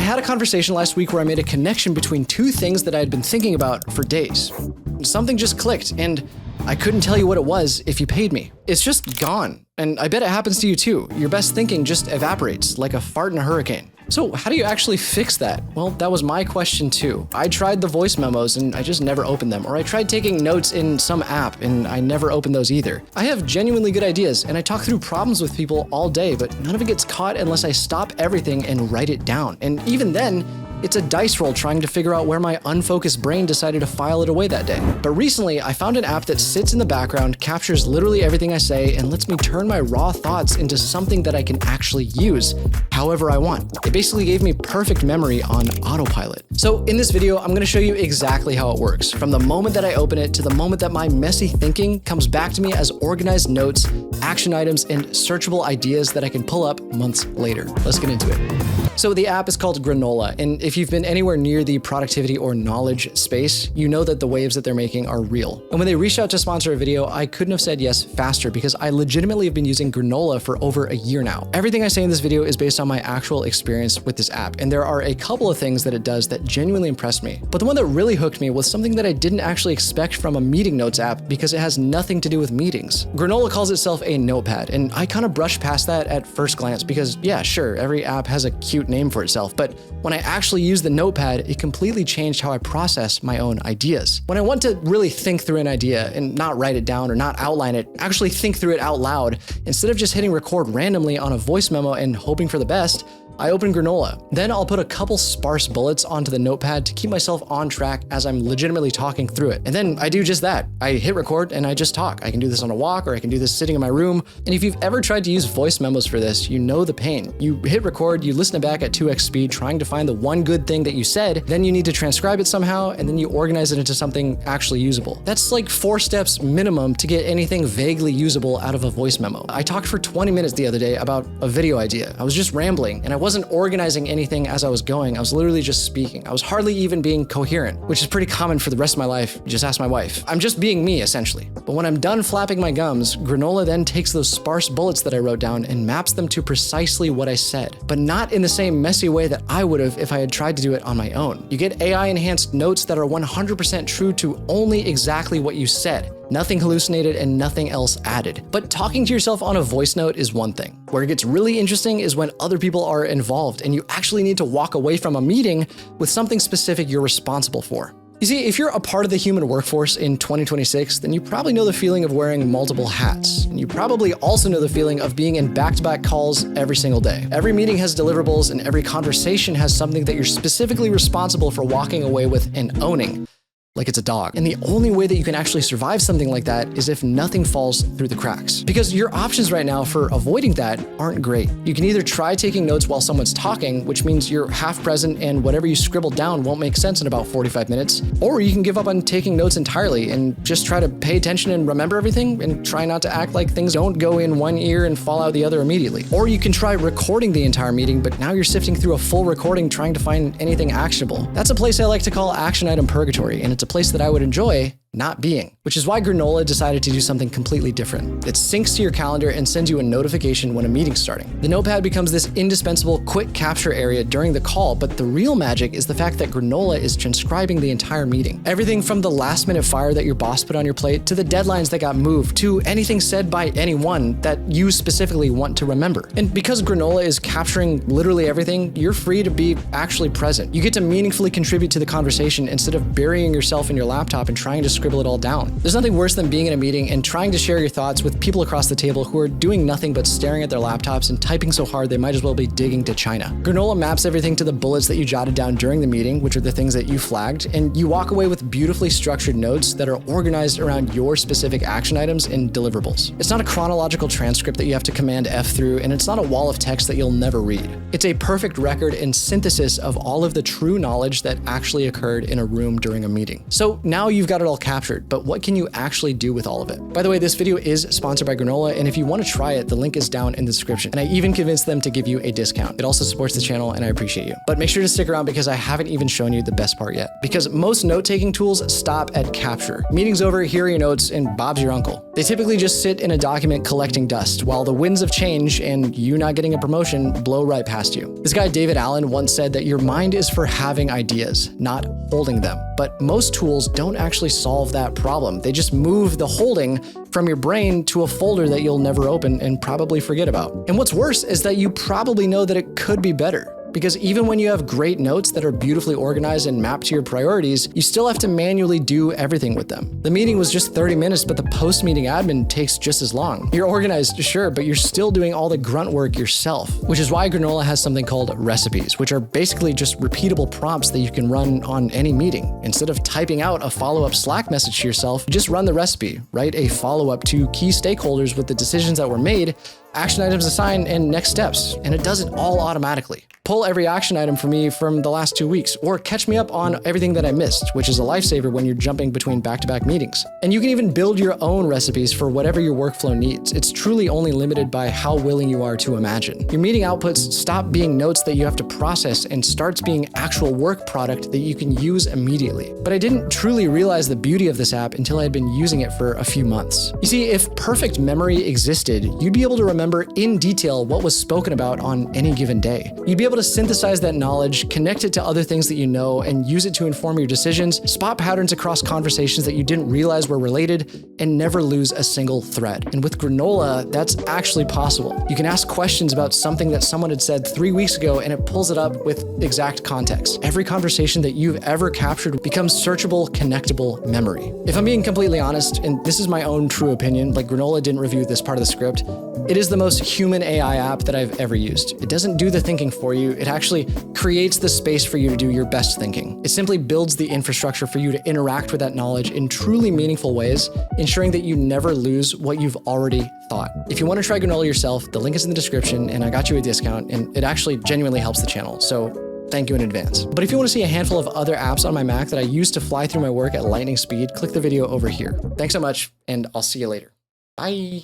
had a conversation last week where I made a connection between two things that I had been thinking about for days. Something just clicked, and I couldn't tell you what it was if you paid me. It's just gone, and I bet it happens to you too. Your best thinking just evaporates like a fart in a hurricane. So how do you actually fix that? Well, that was my question too. I tried the voice memos and I just never opened them, or I tried taking notes in some app and I never opened those either. I have genuinely good ideas and I talk through problems with people all day, but none of it gets caught unless I stop everything and write it down. And even then, it's a dice roll trying to figure out where my unfocused brain decided to file it away that day. But recently, I found an app that sits in the background, captures literally everything I say, and lets me turn my raw thoughts into something that I can actually use however I want. It basically gave me perfect memory on autopilot. So in this video, I'm gonna show you exactly how it works, from the moment that I open it to the moment that my messy thinking comes back to me as organized notes, action items, and searchable ideas that I can pull up months later. Let's get into it. So the app is called Granola, and if you've been anywhere near the productivity or knowledge space, you know that the waves that they're making are real. And when they reached out to sponsor a video, I couldn't have said yes faster because I legitimately have been using Granola for over a year now. Everything I say in this video is based on my actual experience with this app, and there are a couple of things that it does that genuinely impressed me. But the one that really hooked me was something that I didn't actually expect from a meeting notes app because it has nothing to do with meetings. Granola calls itself a notepad, and I kind of brushed past that at first glance because yeah, sure, every app has a cute name for itself, but when I actually use the notepad, it completely changed how I process my own ideas. When I want to really think through an idea and not write it down or not outline it, actually think through it out loud, instead of just hitting record randomly on a voice memo and hoping for the best, I open Granola. Then I'll put a couple sparse bullets onto the notepad to keep myself on track as I'm legitimately talking through it. And then I do just that. I hit record and I just talk. I can do this on a walk or I can do this sitting in my room. And if you've ever tried to use voice memos for this, you know the pain. You hit record, you listen back at 2x speed, trying to find the one good thing that you said, then you need to transcribe it somehow, and then you organize it into something actually usable. That's like 4 steps minimum to get anything vaguely usable out of a voice memo. I talked for 20 minutes the other day about a video idea. I was just rambling, and I wasn't organizing anything as I was going. I was literally just speaking. I was hardly even being coherent, which is pretty common for the rest of my life. Just ask my wife. I'm just being me, essentially. But when I'm done flapping my gums, Granola then takes those sparse bullets that I wrote down and maps them to precisely what I said, but not in the same messy way that I would have if I had tried to do it on my own. You get AI-enhanced notes that are 100% true to only exactly what you said. Nothing hallucinated and nothing else added. But talking to yourself on a voice note is one thing. Where it gets really interesting is when other people are involved and you actually need to walk away from a meeting with something specific you're responsible for. You see, if you're a part of the human workforce in 2026, then you probably know the feeling of wearing multiple hats. And you probably also know the feeling of being in back-to-back calls every single day. Every meeting has deliverables and every conversation has something that you're specifically responsible for walking away with and owning. Like it's a dog. And the only way that you can actually survive something like that is if nothing falls through the cracks. Because your options right now for avoiding that aren't great. You can either try taking notes while someone's talking, which means you're half present and whatever you scribbled down won't make sense in about 45 minutes, or you can give up on taking notes entirely and just try to pay attention and remember everything and try not to act like things don't go in one ear and fall out the other immediately. Or you can try recording the entire meeting, but now you're sifting through a full recording trying to find anything actionable. That's a place I like to call action item purgatory, and it's a place that I would enjoy not being, which is why Granola decided to do something completely different. It syncs to your calendar and sends you a notification when a meeting's starting. The notepad becomes this indispensable quick capture area during the call, but the real magic is the fact that Granola is transcribing the entire meeting. Everything from the last minute fire that your boss put on your plate to the deadlines that got moved to anything said by anyone that you specifically want to remember. And because Granola is capturing literally everything, you're free to be actually present. You get to meaningfully contribute to the conversation instead of burying yourself in your laptop and trying to scribble it all down. There's nothing worse than being in a meeting and trying to share your thoughts with people across the table who are doing nothing but staring at their laptops and typing so hard they might as well be digging to China. Granola maps everything to the bullets that you jotted down during the meeting, which are the things that you flagged, and you walk away with beautifully structured notes that are organized around your specific action items and deliverables. It's not a chronological transcript that you have to Command F through, and it's not a wall of text that you'll never read. It's a perfect record and synthesis of all of the true knowledge that actually occurred in a room during a meeting. So now you've got it all captured. captured, but what can you actually do with all of it? By the way, this video is sponsored by Granola, and if you want to try it, the link is down in the description. And I even convinced them to give you a discount. It also supports the channel, and I appreciate you. But make sure to stick around because I haven't even shown you the best part yet. Because most note-taking tools stop at capture. Meeting's over, here are your notes, and Bob's your uncle. They typically just sit in a document collecting dust, while the winds of change and you not getting a promotion blow right past you. This guy, David Allen, once said that your mind is for having ideas, not holding them. But most tools don't actually solve that problem. They just move the holding from your brain to a folder that you'll never open and probably forget about. And what's worse is that you probably know that it could be better. Because even when you have great notes that are beautifully organized and mapped to your priorities, you still have to manually do everything with them. The meeting was just 30 minutes, but the post-meeting admin takes just as long. You're organized, sure, but you're still doing all the grunt work yourself, which is why Granola has something called recipes, which are basically just repeatable prompts that you can run on any meeting. Instead of typing out a follow-up Slack message to yourself, just run the recipe, write a follow-up to key stakeholders with the decisions that were made, action items assigned, and next steps, and it does it all automatically. Pull every action item for me from the last 2 weeks, or catch me up on everything that I missed, which is a lifesaver when you're jumping between back-to-back meetings. And you can even build your own recipes for whatever your workflow needs. It's truly only limited by how willing you are to imagine. Your meeting outputs stop being notes that you have to process and starts being actual work product that you can use immediately. But I didn't truly realize the beauty of this app until I had been using it for a few months. You see, if perfect memory existed, you'd be able to remember in detail what was spoken about on any given day. You'd be able to synthesize that knowledge, connect it to other things that you know, and use it to inform your decisions, spot patterns across conversations that you didn't realize were related, and never lose a single thread. And with Granola, that's actually possible. You can ask questions about something that someone had said 3 weeks ago, and it pulls it up with exact context. Every conversation that you've ever captured becomes searchable, connectable memory. If I'm being completely honest, and this is my own true opinion, like Granola didn't review this part of the script, it is the most human AI app that I've ever used. It doesn't do the thinking for you. It actually creates the space for you to do your best thinking. It simply builds the infrastructure for you to interact with that knowledge in truly meaningful ways, ensuring that you never lose what you've already thought. If you want to try Granola yourself, the link is in the description, and I got you a discount, and it actually genuinely helps the channel. So thank you in advance. But if you want to see a handful of other apps on my Mac that I use to fly through my work at lightning speed, click the video over here. Thanks so much, and I'll see you later. Bye.